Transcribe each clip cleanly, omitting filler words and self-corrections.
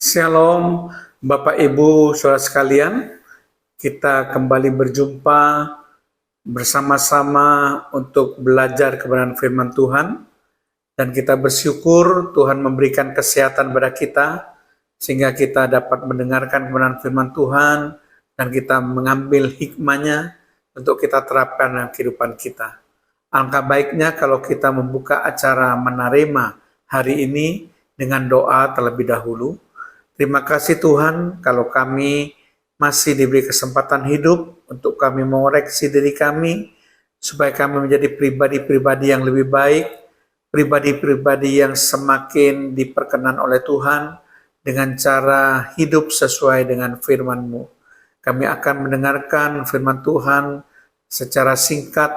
Shalom, Bapak Ibu, saudara sekalian. Kita kembali berjumpa bersama-sama untuk belajar kebenaran firman Tuhan. Dan kita bersyukur Tuhan memberikan kesehatan pada kita, sehingga kita dapat mendengarkan kebenaran firman Tuhan, dan kita mengambil hikmahnya untuk kita terapkan dalam kehidupan kita. Alangkah baiknya kalau kita membuka acara Menerima hari ini dengan doa terlebih dahulu. Terima kasih Tuhan kalau kami masih diberi kesempatan hidup untuk kami mengoreksi diri kami, supaya kami menjadi pribadi-pribadi yang lebih baik, pribadi-pribadi yang semakin diperkenan oleh Tuhan dengan cara hidup sesuai dengan firman-Mu. Kami akan mendengarkan firman Tuhan secara singkat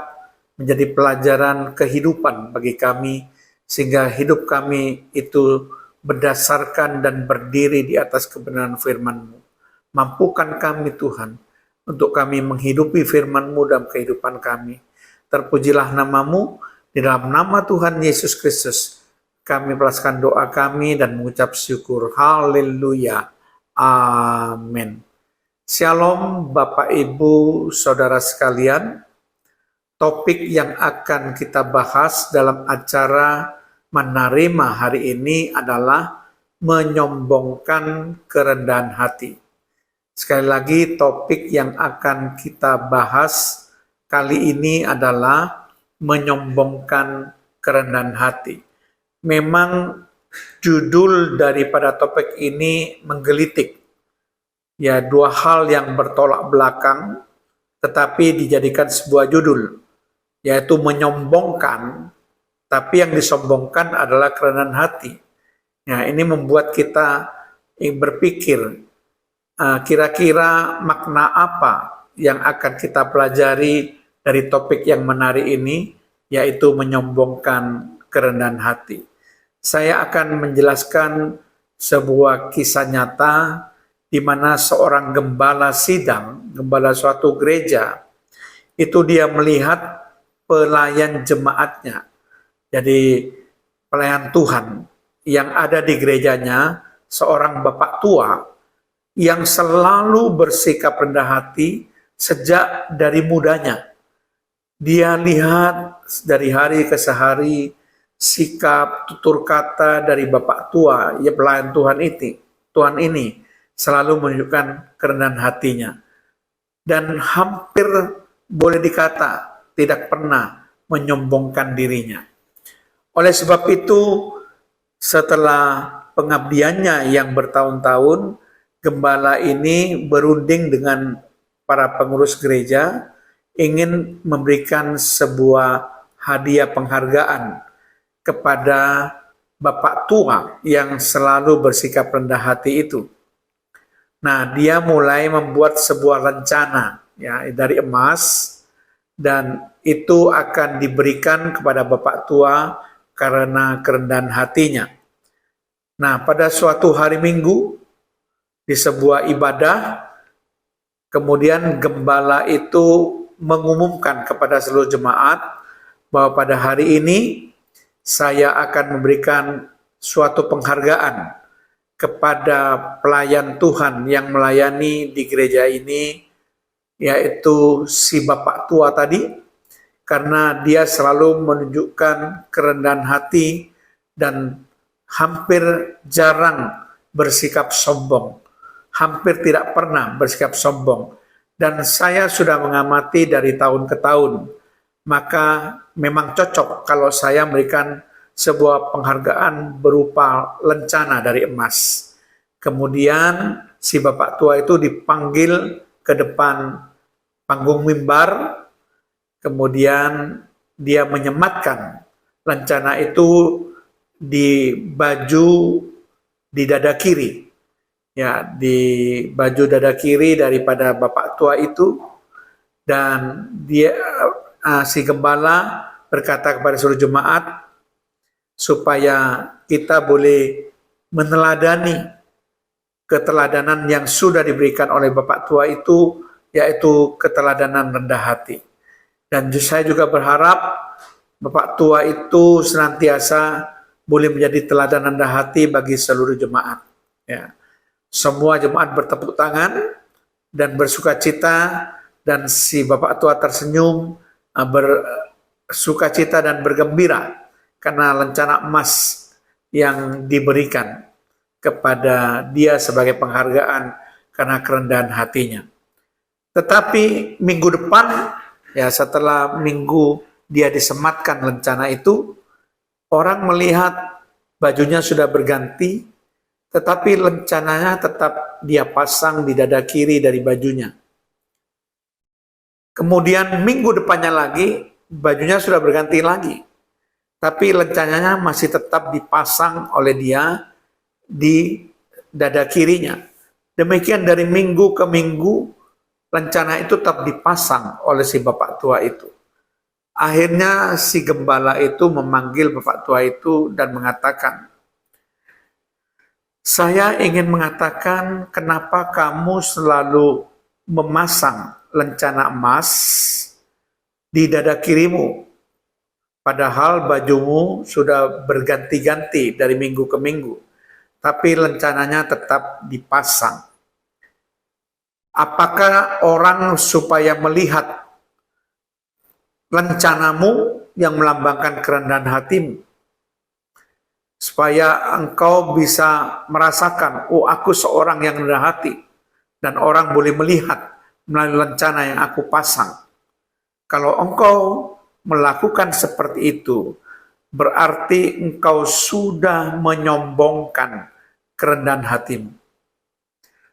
menjadi pelajaran kehidupan bagi kami, sehingga hidup kami itu berdasarkan dan berdiri di atas kebenaran firman-Mu. Mampukan kami Tuhan untuk kami menghidupi firman-Mu dalam kehidupan kami. Terpujilah nama-Mu, di dalam nama Tuhan Yesus Kristus kami melepaskan doa kami dan mengucap syukur. Haleluya. Amin. Shalom Bapak Ibu Saudara sekalian. Topik yang akan kita bahas dalam acara Menerima hari ini adalah menyombongkan kerendahan hati. Sekali lagi, topik yang akan kita bahas kali ini adalah menyombongkan kerendahan hati. Memang judul daripada topik ini menggelitik. Ya, dua hal yang bertolak belakang tetapi dijadikan sebuah judul, yaitu menyombongkan. Tapi yang disombongkan adalah kerendahan hati. Nah, ini membuat kita berpikir, kira-kira makna apa yang akan kita pelajari dari topik yang menarik ini, yaitu menyombongkan kerendahan hati. Saya akan menjelaskan sebuah kisah nyata di mana seorang gembala sidang, gembala suatu gereja, itu dia melihat pelayan jemaatnya. Jadi pelayan Tuhan yang ada di gerejanya, seorang bapak tua yang selalu bersikap rendah hati sejak dari mudanya. Dia lihat dari hari ke hari sikap tutur kata dari bapak tua, ya pelayan Tuhan ini selalu menunjukkan kerendahan hatinya. Dan hampir boleh dikata tidak pernah menyombongkan dirinya. Oleh sebab itu, setelah pengabdiannya yang bertahun-tahun, gembala ini berunding dengan para pengurus gereja, ingin memberikan sebuah hadiah penghargaan kepada bapak tua yang selalu bersikap rendah hati itu. Nah, dia mulai membuat sebuah rencana ya dari emas, dan itu akan diberikan kepada bapak tua karena kerendahan hatinya. Nah, pada suatu hari Minggu di sebuah ibadah, kemudian gembala itu mengumumkan kepada seluruh jemaat bahwa pada hari ini saya akan memberikan suatu penghargaan kepada pelayan Tuhan yang melayani di gereja ini, yaitu si bapak tua tadi, karena dia selalu menunjukkan kerendahan hati dan hampir jarang bersikap sombong, hampir tidak pernah bersikap sombong. Dan saya sudah mengamati dari tahun ke tahun, maka memang cocok kalau saya memberikan sebuah penghargaan berupa lencana dari emas. Kemudian si bapak tua itu dipanggil ke depan panggung mimbar, kemudian dia menyematkan lencana itu di baju di dada kiri. Ya, di baju dada kiri daripada bapak tua itu, dan dia si gembala berkata kepada seluruh jemaat supaya kita boleh meneladani keteladanan yang sudah diberikan oleh bapak tua itu, yaitu keteladanan rendah hati. Dan saya juga berharap bapak tua itu senantiasa boleh menjadi teladan rendah hati bagi seluruh jemaat. Ya. Semua jemaat bertepuk tangan dan bersuka cita, dan si bapak tua tersenyum, bersuka cita dan bergembira karena lencana emas yang diberikan kepada dia sebagai penghargaan karena kerendahan hatinya. Tetapi minggu depan, ya setelah minggu dia disematkan lencana itu, orang melihat bajunya sudah berganti, tetapi lencananya tetap dia pasang di dada kiri dari bajunya. Kemudian minggu depannya lagi, bajunya sudah berganti lagi, tapi lencananya masih tetap dipasang oleh dia di dada kirinya. Demikian dari minggu ke minggu, lencana itu tetap dipasang oleh si bapak tua itu. Akhirnya si gembala itu memanggil bapak tua itu dan mengatakan, "Saya ingin mengatakan kenapa kamu selalu memasang lencana emas di dada kirimu, padahal bajumu sudah berganti-ganti dari minggu ke minggu, tapi lencananya tetap dipasang. Apakah orang supaya melihat lencanamu yang melambangkan kerendahan hatimu, supaya engkau bisa merasakan, oh aku seorang yang rendah hati, dan orang boleh melihat melalui lencana yang aku pasang. Kalau engkau melakukan seperti itu, berarti engkau sudah menyombongkan kerendahan hatimu.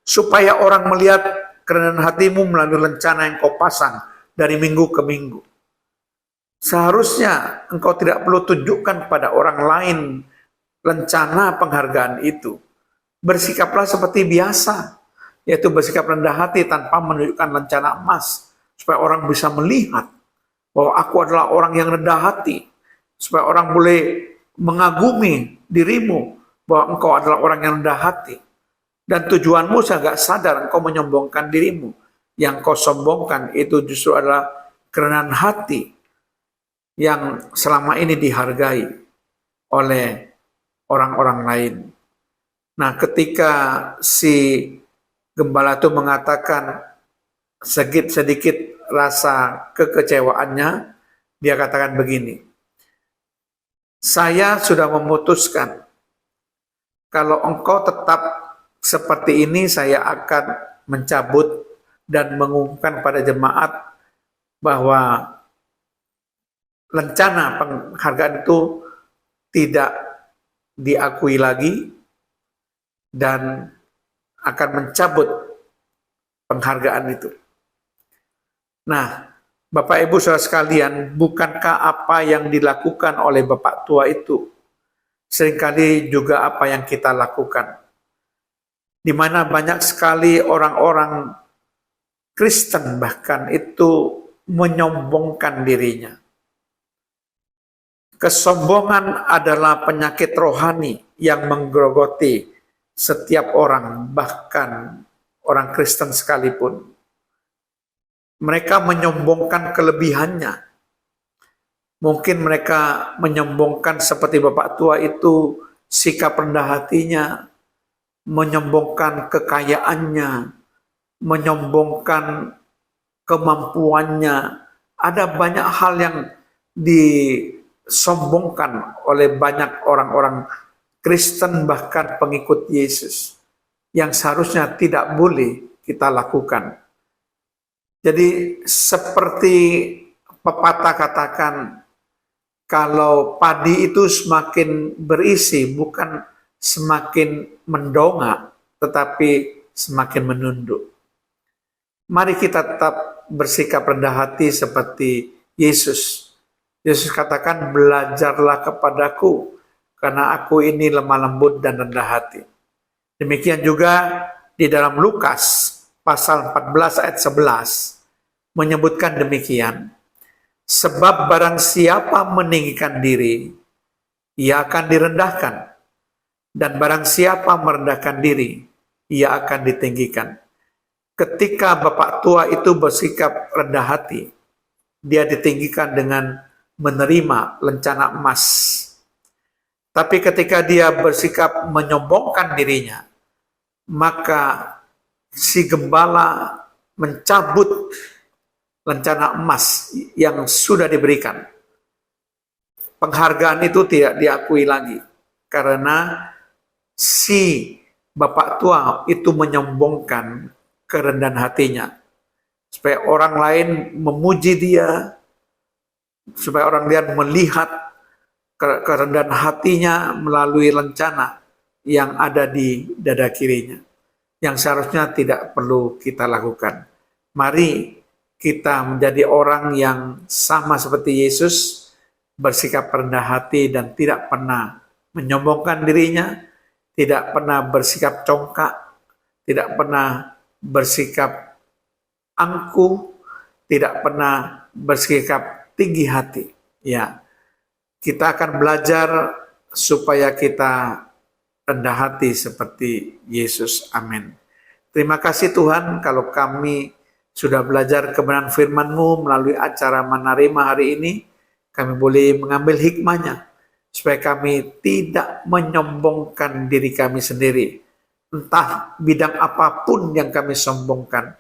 Supaya orang melihat kerendahan hatimu melalui lencana yang kau pasang dari minggu ke minggu. Seharusnya engkau tidak perlu tunjukkan pada orang lain lencana penghargaan itu. Bersikaplah seperti biasa, yaitu bersikap rendah hati tanpa menunjukkan lencana emas, supaya orang bisa melihat bahwa aku adalah orang yang rendah hati, supaya orang boleh mengagumi dirimu bahwa engkau adalah orang yang rendah hati. Dan tujuanmu saya gak sadar engkau menyombongkan dirimu. Yang kau sombongkan itu justru adalah kerendahan hati yang selama ini dihargai oleh orang-orang lain. Nah, ketika si gembala itu mengatakan sedikit rasa kekecewaannya, dia katakan begini, "Saya sudah memutuskan kalau engkau tetap seperti ini, saya akan mencabut dan mengumumkan pada jemaat bahwa lencana penghargaan itu tidak diakui lagi dan akan mencabut penghargaan itu." Nah, Bapak Ibu Saudara sekalian, bukankah apa yang dilakukan oleh Bapak tua itu seringkali juga apa yang kita lakukan? Di mana banyak sekali orang-orang Kristen bahkan itu menyombongkan dirinya. Kesombongan adalah penyakit rohani yang menggerogoti setiap orang, bahkan orang Kristen sekalipun. Mereka menyombongkan kelebihannya. Mungkin mereka menyombongkan seperti bapak tua itu, sikap rendah hatinya, menyombongkan kekayaannya, menyombongkan kemampuannya. Ada banyak hal yang disombongkan oleh banyak orang-orang Kristen bahkan pengikut Yesus yang seharusnya tidak boleh kita lakukan. Jadi seperti pepatah katakan, kalau padi itu semakin berisi bukan semakin mendongak, tetapi semakin menunduk. Mari kita tetap bersikap rendah hati seperti Yesus. Yesus katakan, "Belajarlah kepadaku, karena aku ini lemah lembut dan rendah hati." Demikian juga di dalam Lukas pasal 14 ayat 11 menyebutkan demikian, "Sebab barang siapa meninggikan diri, ia akan direndahkan. Dan barang siapa merendahkan diri, ia akan ditinggikan." Ketika bapak tua itu bersikap rendah hati, dia ditinggikan dengan menerima lencana emas. Tapi ketika dia bersikap menyombongkan dirinya, maka si gembala mencabut lencana emas yang sudah diberikan. Penghargaan itu tidak diakui lagi karena si bapak tua itu menyombongkan kerendahan hatinya supaya orang lain memuji dia, supaya orang lain melihat kerendahan hatinya melalui lencana yang ada di dada kirinya, yang seharusnya tidak perlu kita lakukan. Mari kita menjadi orang yang sama seperti Yesus, bersikap rendah hati dan tidak pernah menyombongkan dirinya, tidak pernah bersikap congkak, tidak pernah bersikap angkuh, tidak pernah bersikap tinggi hati. Ya, kita akan belajar supaya kita rendah hati seperti Yesus. Amin. Terima kasih Tuhan kalau kami sudah belajar kebenaran firman-Mu melalui acara Manarima hari ini. Kami boleh mengambil hikmahnya supaya kami tidak menyombongkan diri kami sendiri. Entah bidang apapun yang kami sombongkan,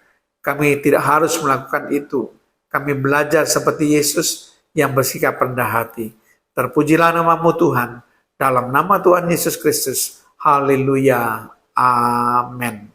kami tidak harus melakukan itu. Kami belajar seperti Yesus yang bersikap rendah hati. Terpujilah nama-Mu Tuhan. Dalam nama Tuhan Yesus Kristus. Haleluya. Amin.